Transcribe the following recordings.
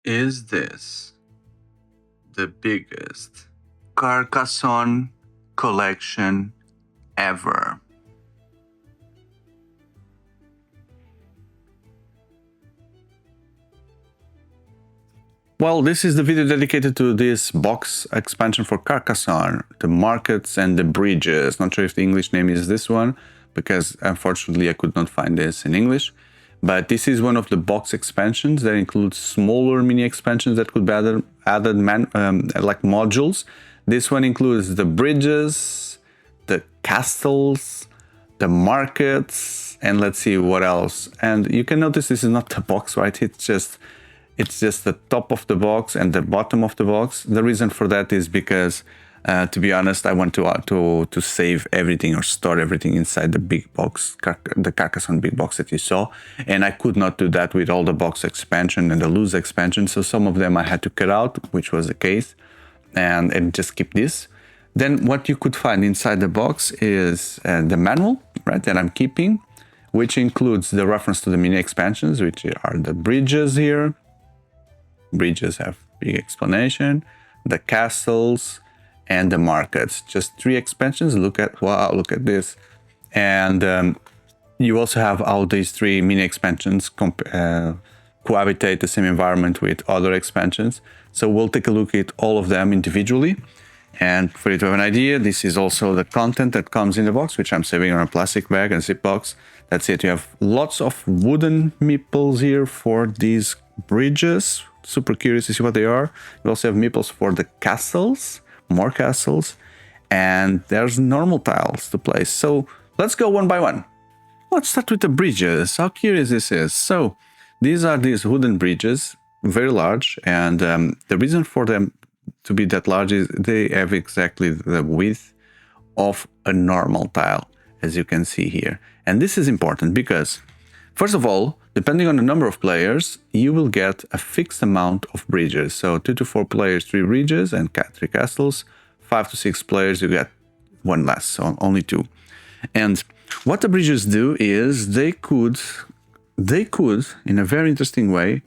Is this the biggest Carcassonne collection ever? Well, this is the video dedicated to this box expansion for Carcassonne, the markets and the bridges. Not sure if the English name is this one, because unfortunately I could not find this in English. But this is one of the box expansions that includes smaller mini expansions that could be added like modules. This one includes the bridges, the castles, the markets, and let's see what else. And you can notice this is not the box, right? It's just the top of the box and the bottom of the box. The reason for that is because, to be honest, I want to save everything or store everything inside the big box, the Carcassonne big box that you saw. And I could not do that with all the box expansion and the loose expansion. So some of them I had to cut out, which was the case, and just keep this. Then what you could find inside the box is the manual, right, that I'm keeping, which includes the reference to the mini expansions, which are the bridges here. Bridges have big explanation, the castles, and the markets. Just 3 expansions. Look at this. And you also have how these 3 mini expansions cohabitate the same environment with other expansions. So we'll take a look at all of them individually. And for you to have an idea, this is also the content that comes in the box, which I'm saving on a plastic bag and zip box. That's it. You have lots of wooden meeples here for these bridges. Super curious to see what they are. You also have meeples for the castles, more castles, and there's normal tiles to place. So let's go one by one. Let's start with the bridges. How curious this is. So these are these wooden bridges, very large, and the reason for them to be that large is they have exactly the width of a normal tile, as you can see here. And this is important because, first of all, depending on the number of players, you will get a fixed amount of bridges. So 2 to 4 players, 3 bridges and 3 castles. 5 to 6 players, you get 1 less, so only 2. And what the bridges do is they could, in a very interesting way,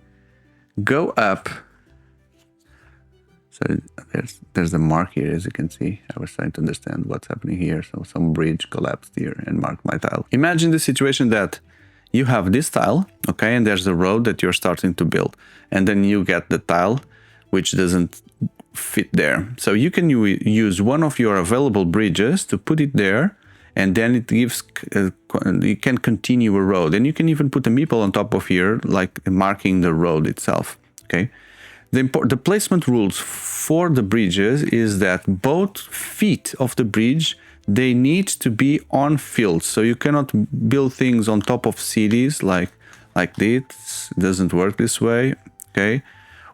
go up. So there's the mark here, as you can see. I was trying to understand what's happening here. So some bridge collapsed here and marked my tile. Imagine the situation that you have this tile, okay, and there's the road that you're starting to build. And then you get the tile which doesn't fit there. So you can use one of your available bridges to put it there, and then it gives, you can continue a road. And you can even put a meeple on top of here, like marking the road itself, okay? The placement rules for the bridges is that both feet of the bridge, they need to be on fields. So you cannot build things on top of cities like this. It doesn't work this way, okay?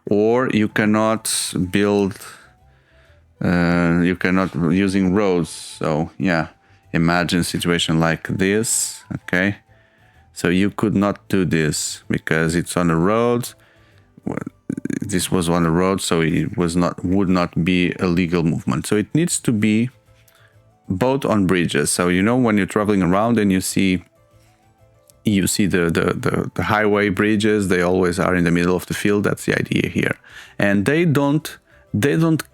Or you cannot build, using roads. So yeah, imagine a situation like this, okay? So you could not do this because it's on the road. This was on the road, so it would not be a legal movement. So it needs to be both on bridges. So you know when you're traveling around and you see the highway bridges, they always are in the middle of the field. That's the idea here. And they don't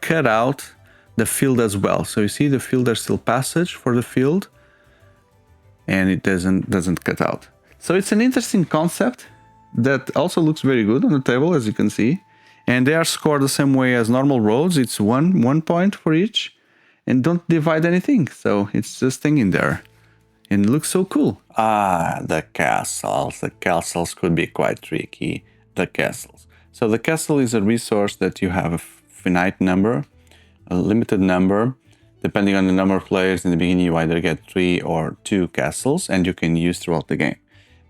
cut out the field as well. So you see the field, there's still passage for the field, and it doesn't cut out. So it's an interesting concept that also looks very good on the table, as you can see. And they are scored the same way as normal roads. It's one point for each, and don't divide anything. So it's just hanging there. And it looks so cool. Ah, the castles. The castles could be quite tricky. The castles. So the castle is a resource that you have a finite number, a limited number. Depending on the number of players in the beginning, you either get 3 or 2 castles, and you can use throughout the game.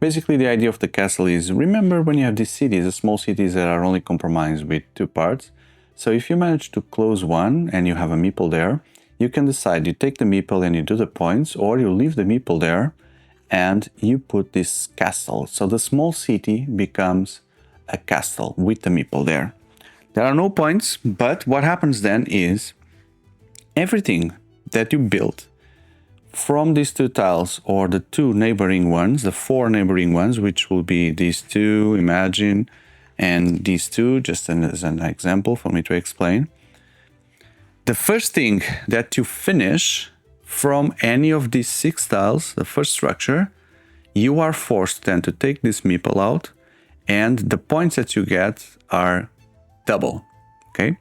Basically, the idea of the castle is, remember when you have these cities, the small cities that are only compromised with 2 parts. So if you manage to close one and you have a meeple there, you can decide, you take the meeple and you do the points, or you leave the meeple there and you put this castle. So the small city becomes a castle with the meeple there. There are no points, but what happens then is everything that you build from these 2 tiles or the 2 neighboring ones, the 4 neighboring ones, which will be these 2, imagine, and these two, just as an example for me to explain. The first thing that you finish from any of these 6 tiles, the first structure, you are forced then to take this meeple out, and the points that you get are double, okay?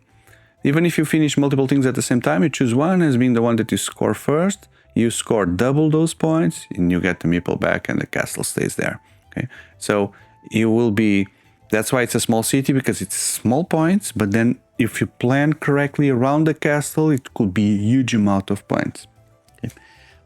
Even if you finish multiple things at the same time, you choose one as being the one that you score first, you score double those points, and you get the meeple back, and the castle stays there, okay? So you will be, that's why it's a small city, because it's small points, but then if you plan correctly around the castle, it could be a huge amount of points. Okay?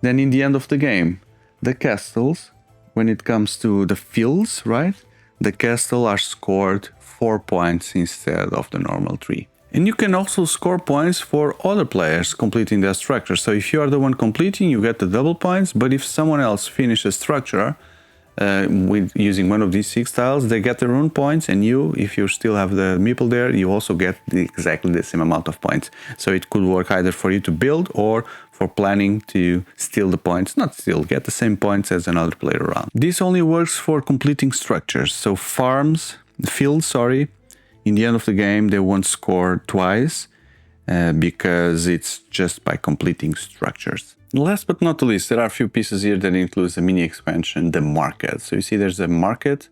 Then in the end of the game, the castles, when it comes to the fields, right? The castle are scored 4 points instead of the normal 3. And you can also score points for other players completing their structure. So if you are the one completing, you get the double points, but if someone else finishes structure with using one of these 6 tiles, they get their own points, and you, if you still have the meeple there, you also get exactly the same amount of points. So it could work either for you to build or for planning to steal the points, not steal, get the same points as another player around. This only works for completing structures. So fields, sorry, in the end of the game, they won't score twice because it's just by completing structures. Last but not least, there are a few pieces here that includes the mini expansion, the market. So you see there's a market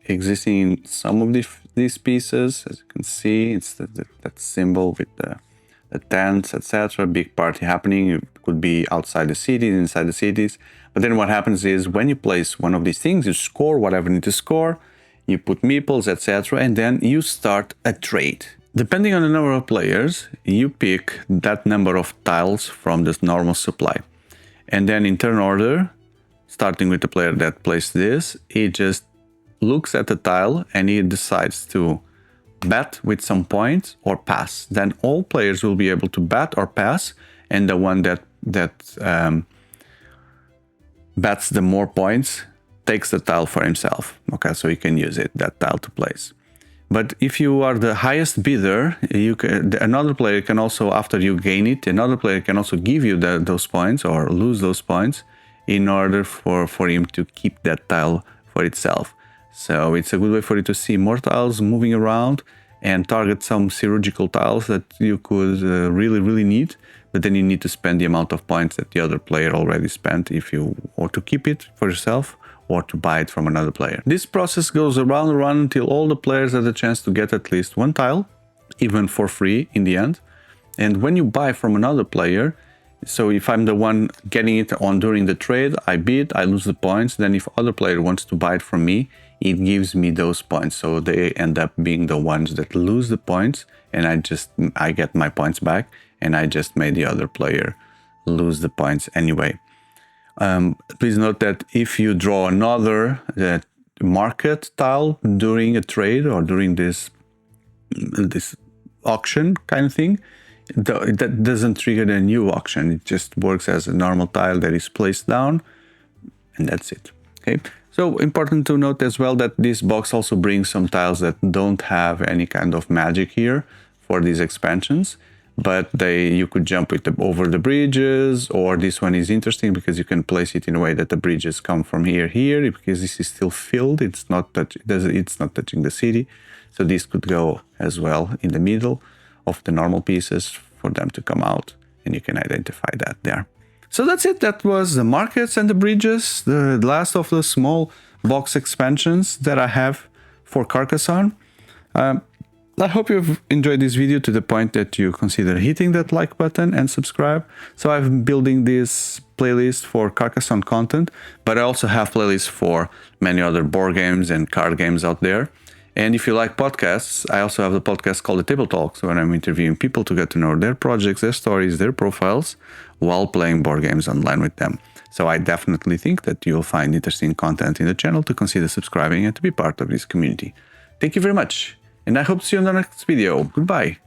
existing in some of these pieces. As you can see, it's that symbol with the tents, etc. Big party happening. It could be outside the cities, inside the cities. But then what happens is when you place one of these things, you score whatever you need to score, you put meeples, etc. And then you start a trade. Depending on the number of players, you pick that number of tiles from this normal supply. And then in turn order, starting with the player that placed this, he just looks at the tile and he decides to bet with some points or pass. Then all players will be able to bet or pass, and the one that bets the more points takes the tile for himself. Okay, so he can use that tile to place. But if you are the highest bidder, another player can also, after you gain it, another player can also give you those points or lose those points in order for him to keep that tile for itself. So it's a good way for you to see more tiles moving around and target some chirurgical tiles that you could really need, but then you need to spend the amount of points that the other player already spent or to keep it for yourself, or to buy it from another player. This process goes around and around until all the players have the chance to get at least one tile, even for free in the end. And when you buy from another player, so if I'm the one getting it on during the trade, I bid, I lose the points. Then if other player wants to buy it from me, it gives me those points. So they end up being the ones that lose the points, and I get my points back, and I just made the other player lose the points anyway. Please note that if you draw another market tile during a trade or during this auction kind of thing, that doesn't trigger a new auction. It just works as a normal tile that is placed down, and that's it. Okay. So important to note as well that this box also brings some tiles that don't have any kind of magic here for these expansions, but you could jump over the bridges, or this one is interesting because you can place it in a way that the bridges come from here, because this is still filled. It's not touching the city. So this could go as well in the middle of the normal pieces for them to come out, and you can identify that there. So that's it. That was the markets and the bridges, the last of the small box expansions that I have for Carcassonne. I hope you've enjoyed this video to the point that you consider hitting that like button and subscribe. So I've been building this playlist for Carcassonne content, but I also have playlists for many other board games and card games out there. And if you like podcasts, I also have a podcast called The Table Talks, where I'm interviewing people to get to know their projects, their stories, their profiles, while playing board games online with them. So I definitely think that you'll find interesting content in the channel to consider subscribing and to be part of this community. Thank you very much, and I hope to see you in the next video. Goodbye.